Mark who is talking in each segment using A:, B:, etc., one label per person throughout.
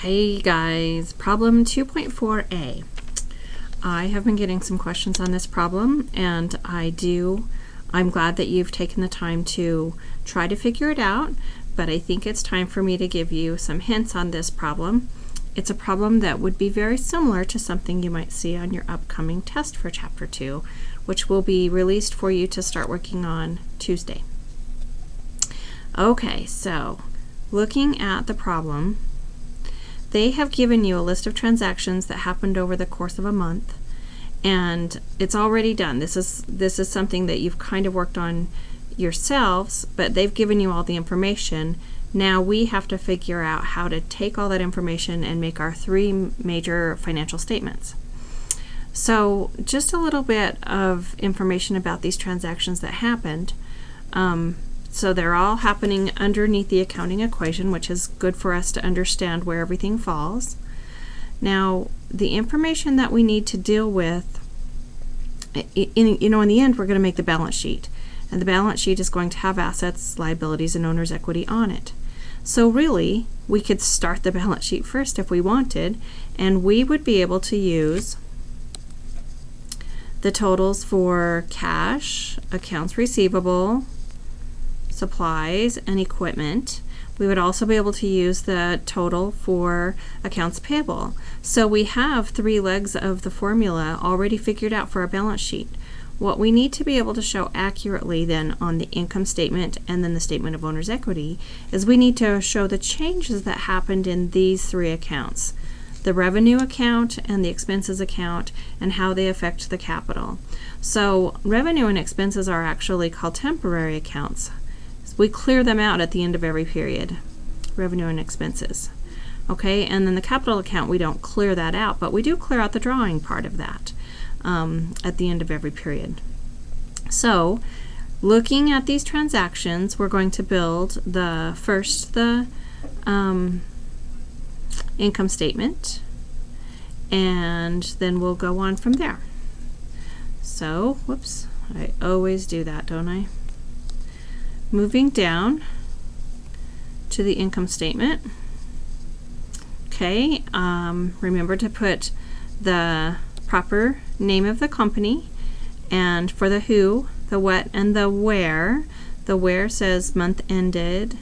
A: Hey guys, problem 2.4a. I have been getting some questions on this problem, and I'm glad that you've taken the time to try to figure it out, but I think it's time for me to give you some hints on this problem. It's a problem that would be very similar to something you might see on your upcoming test for Chapter 2, which will be released for you to start working on Tuesday. Okay, so looking at the problem, they have given you a list of transactions that happened over the course of a month, and it's already done. This is something that you've kind of worked on yourselves, but they've given you all the information. Now we have to figure out how to take all that information and make our three major financial statements. So just a little bit of information about these transactions that happened. So they're all happening underneath the accounting equation, which is good for us to understand where everything falls. Now, the information that we need to deal with, in the end, we're going to make the balance sheet. And the balance sheet is going to have assets, liabilities, and owner's equity on it. So really, we could start the balance sheet first if we wanted, and we would be able to use the totals for cash, accounts receivable, supplies, and equipment. We would also be able to use the total for accounts payable. So we have three legs of the formula already figured out for our balance sheet. What we need to be able to show accurately then on the income statement and then the statement of owner's equity is we need to show the changes that happened in these three accounts: the revenue account and the expenses account, and how they affect the capital. So revenue and expenses are actually called temporary accounts. We clear them out at the end of every period, revenue and expenses. Okay, and then the capital account, we don't clear that out, but we do clear out the drawing part of that at the end of every period. So looking at these transactions, we're going to build the income statement, and then we'll go on from there. So, whoops, I always do that, don't I? Moving down to the income statement. Okay, remember to put the proper name of the company, and for the who, the what, and the where. The where says month ended.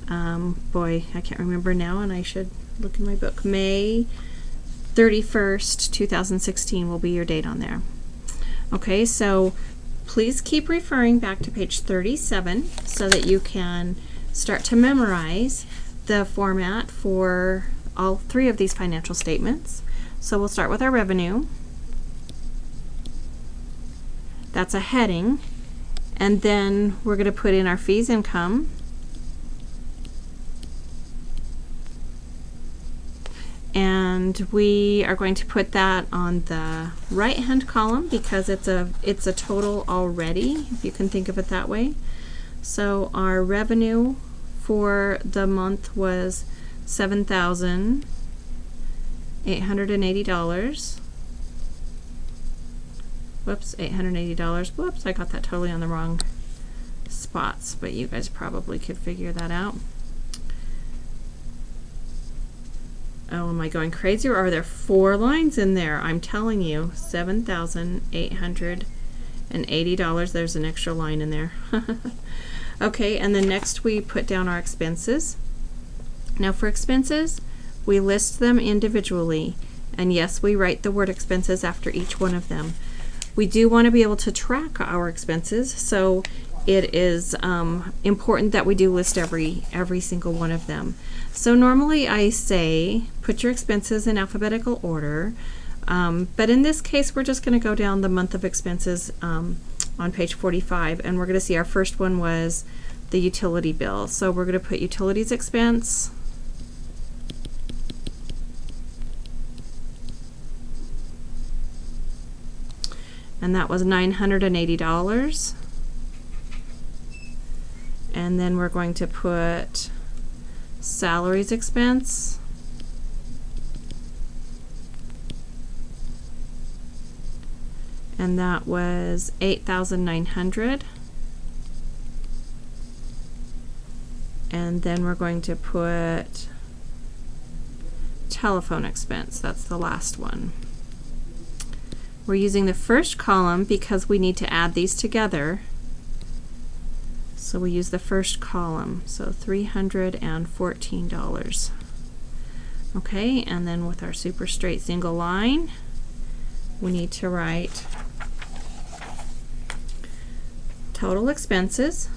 A: Boy, I can't remember now, and I should look in my book. May 31st, 2016 will be your date on there. Okay, so please keep referring back to page 37 so that you can start to memorize the format for all three of these financial statements. So we'll start with our revenue. That's a heading. And then we're going to put in our fees income. And we are going to put that on the right-hand column because it's a total already, if you can think of it that way. So our revenue for the month was $7,880. Whoops, $880. Whoops, I got that totally on the wrong spots, but you guys probably could figure that out. Oh, am I going crazy, or are there 4 lines in there? I'm telling you, $7,880. There's an extra line in there. Okay, and then next we put down our expenses. Now for expenses, we list them individually, and yes, we write the word expenses after each one of them. We do want to be able to track our expenses, so it is important that we do list every single one of them. So normally I say put your expenses in alphabetical order, but in this case we're just going to go down the month of expenses on page 45, and we're going to see our first one was the utility bill. So we're going to put utilities expense, and that was $980. And then we're going to put salaries expense, and that was $8,900. And then we're going to put telephone expense. That's the last one. We're using the first column because we need to add these together. So we use the first column, so $314. Okay, and then with our super straight single line, we need to write total expenses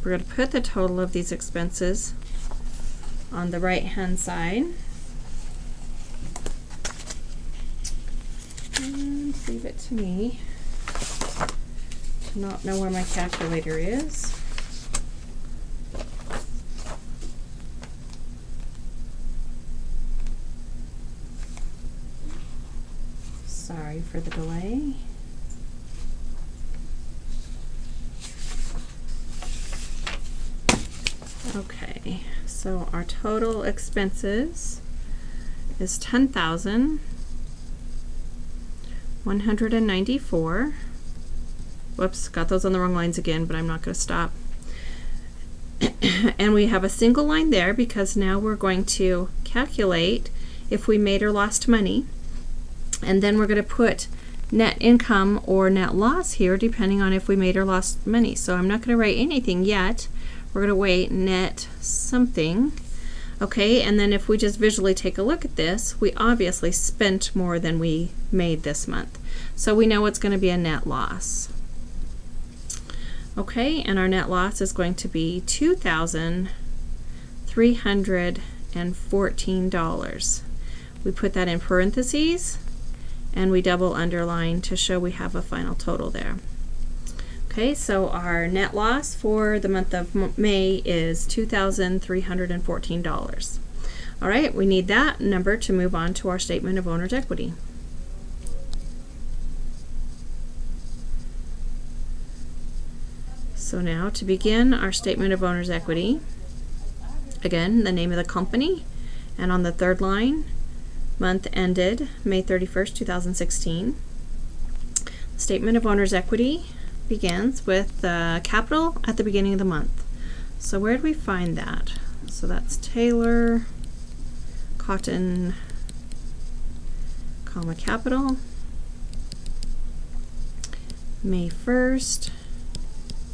A: we're going to put the total of these expenses on the right hand side and leave it to me to not know where my calculator is. Sorry for the delay. Okay, so our total expenses is $10,194. Whoops, got those on the wrong lines again, but I'm not going to stop. And we have a single line there because now we're going to calculate if we made or lost money. And then we're going to put net income or net loss here depending on if we made or lost money. So I'm not going to write anything yet. We're going to wait net something. Okay, and then if we just visually take a look at this, we obviously spent more than we made this month. So we know it's going to be a net loss. Okay, and our net loss is going to be $2,314. We put that in parentheses and we double underline to show we have a final total there. Okay, so our net loss for the month of May is $2,314. All right, we need that number to move on to our statement of owner's equity. So now to begin our statement of owner's equity, again, the name of the company, and on the third line, month ended May 31st, 2016. Statement of owner's equity begins with the capital at the beginning of the month. So where did we find that? So that's Taylor, Cotton, comma capital, May 1st,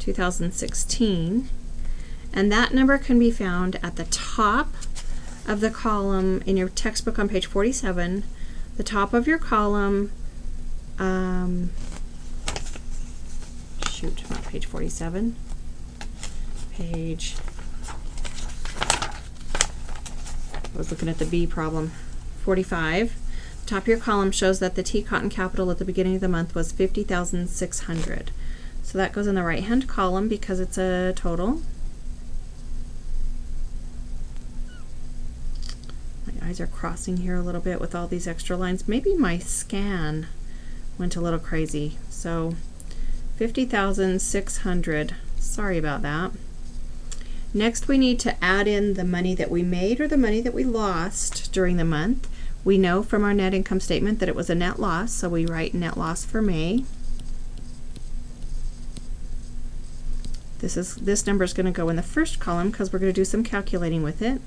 A: 2016. And that number can be found at the top of the column in your textbook on page 47. The top of your column, shoot, not page 47, page, I was looking at the B problem, 45. The top of your column shows that the T Cotton capital at the beginning of the month was $50,600. So that goes in the right hand column because it's a total. My eyes are crossing here a little bit with all these extra lines. Maybe my scan went a little crazy. So $50,600. Sorry about that. Next we need to add in the money that we made or the money that we lost during the month. We know from our net income statement that it was a net loss, so we write net loss for May. This number is going to go in the first column because we're going to do some calculating with it.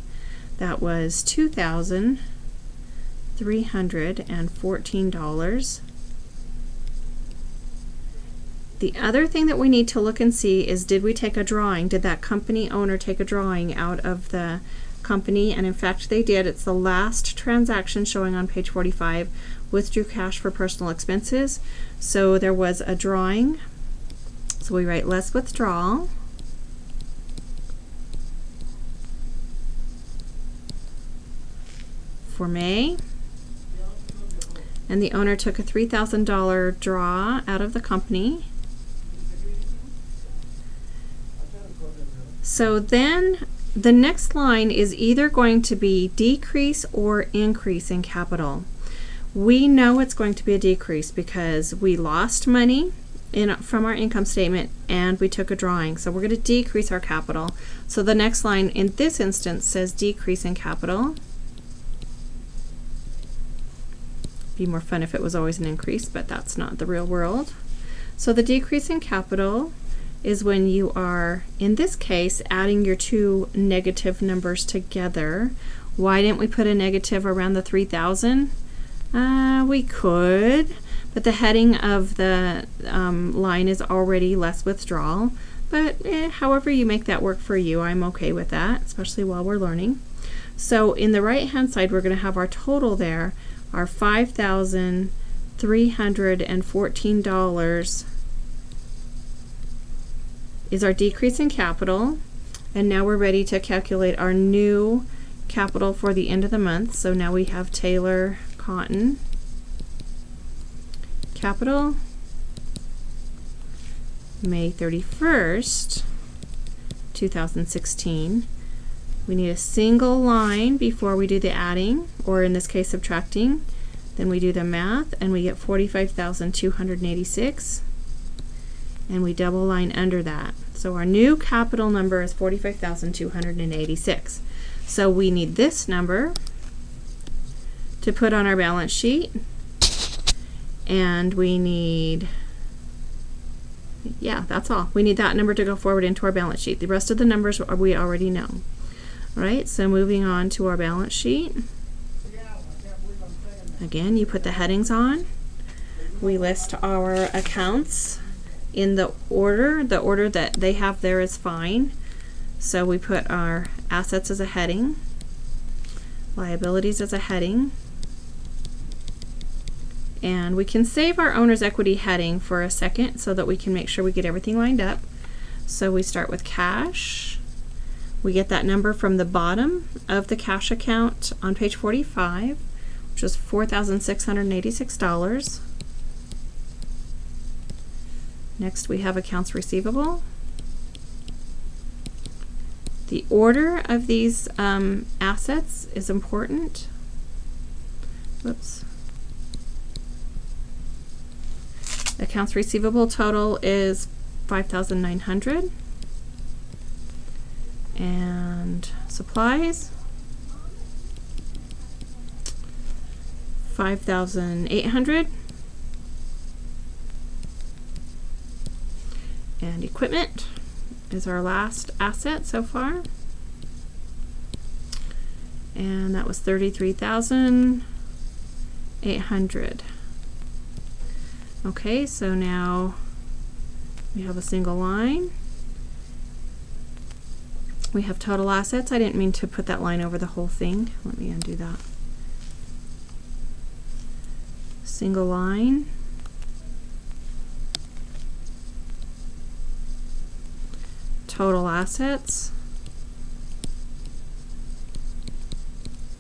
A: That was $2,314. The other thing that we need to look and see is, did we take a drawing? Did that company owner take a drawing out of the company? And in fact they did. It's the last transaction showing on page 45, withdrew cash for personal expenses. So there was a drawing. So we write less withdrawal. For May. And the owner took a $3,000 draw out of the company. So then the next line is either going to be decrease or increase in capital. We know it's going to be a decrease because we lost money from our income statement and we took a drawing. So we're going to decrease our capital. So the next line in this instance says decrease in capital. Be more fun if it was always an increase, but that's not the real world. So the decrease in capital is when you are, in this case, adding your two negative numbers together. Why didn't we put a negative around the 3,000? We could, but the heading of the line is already less withdrawal. But however you make that work for you, I'm okay with that, especially while we're learning. So in the right hand side, we're going to have our total there, our $5,314 is our decrease in capital. And now we're ready to calculate our new capital for the end of the month. So now we have Taylor Cotton capital, May 31st, 2016. We need a single line before we do the adding, or in this case subtracting. Then we do the math and we get 45,286, and we double line under that. So our new capital number is 45,286. So we need this number to put on our balance sheet, and we need, yeah, that's all. We need that number to go forward into our balance sheet. The rest of the numbers we already know. All right, so moving on to our balance sheet. Again, you put the headings on. We list our accounts in the order. The order that they have there is fine. So we put our assets as a heading, liabilities as a heading, and we can save our owner's equity heading for a second so that we can make sure we get everything lined up. So we start with cash. We get that number from the bottom of the cash account on page 45, which is $4,686. Next we have accounts receivable. The order of these assets is important. Whoops. Accounts receivable total is 5,900. And supplies, 5,800. And equipment is our last asset so far, and that was 33,800. Okay, so now we have a single line. We have total assets. I didn't mean to put that line over the whole thing. Let me undo that. Single line. Total assets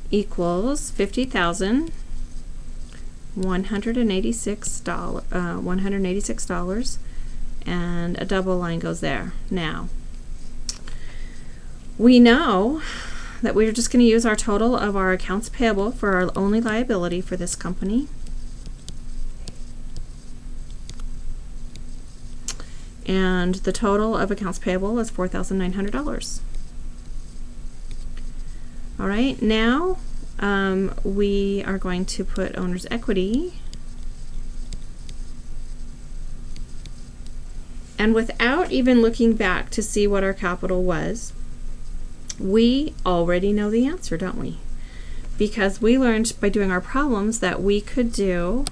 A: equals $50,186, and a double line goes there. Now, we know that we're just going to use our total of our accounts payable for our only liability for this company. And the total of accounts payable is $4,900. All right, now we are going to put owner's equity. And without even looking back to see what our capital was, we already know the answer, don't we? Because we learned by doing our problems that we could do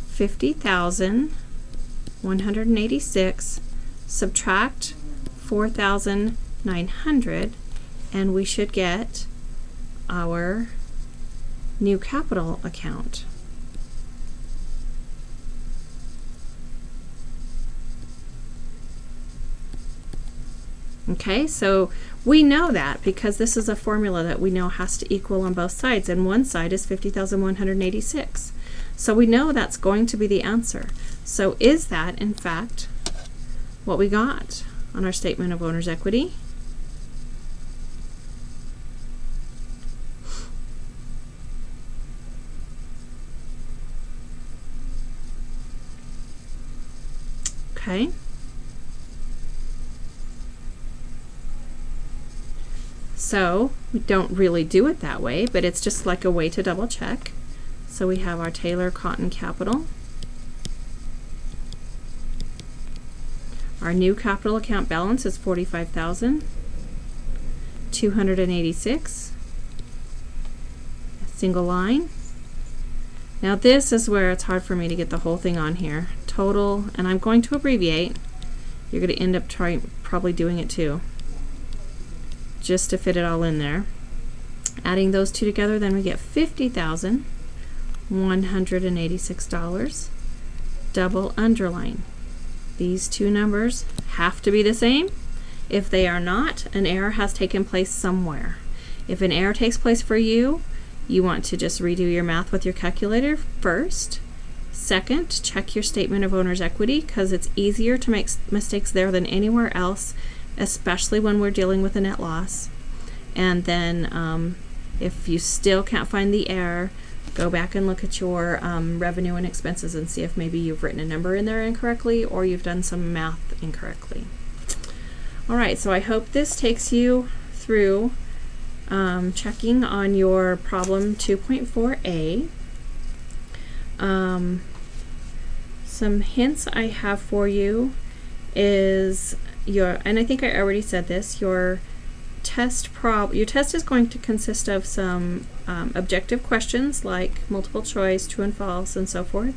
A: 50,186 subtract 4,900, and we should get our new capital account. Okay, so we know that because this is a formula that we know has to equal on both sides, and one side is 50,186. So we know that's going to be the answer. So is that, in fact, what we got on our statement of owner's equity? Okay. So we don't really do it that way, but it's just like a way to double check. So we have our Taylor Cotton capital. Our new capital account balance is $45,286. Single line. Now this is where it's hard for me to get the whole thing on here. Total, and I'm going to abbreviate. You're going to end up probably doing it too, just to fit it all in there. Adding those two together, then we get $50,186. Double underline. These two numbers have to be the same. If they are not, an error has taken place somewhere. If an error takes place for you, you want to just redo your math with your calculator first. Second, check your statement of owner's equity, because it's easier to make mistakes there than anywhere else, especially when we're dealing with a net loss. And then if you still can't find the error, go back and look at your revenue and expenses and see if maybe you've written a number in there incorrectly or you've done some math incorrectly. Alright, so I hope this takes you through checking on your problem 2.4a. Some hints I have for you is and I think I already said this, your test is going to consist of some objective questions like multiple choice, true and false, and so forth.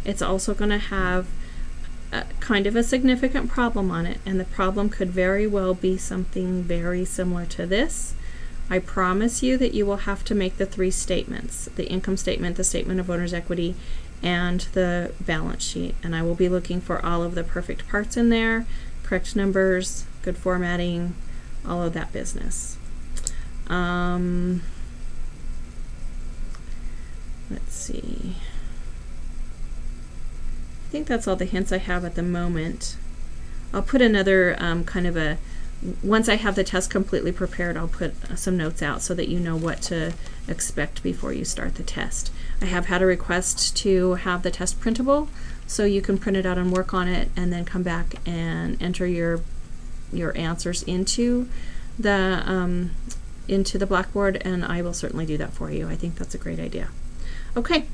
A: It's also going to have kind of a significant problem on it, and the problem could very well be something very similar to this. I promise you that you will have to make the three statements: the income statement, the statement of owner's equity, and the balance sheet. And I will be looking for all of the perfect parts in there, correct numbers, good formatting, all of that business. Let's see. I think that's all the hints I have at the moment. I'll put another kind of a, once I have the test completely prepared, I'll put some notes out so that you know what to expect before you start the test. I have had a request to have the test printable, so you can print it out and work on it and then come back and enter your answers into the Blackboard, and I will certainly do that for you. I think that's a great idea. Okay,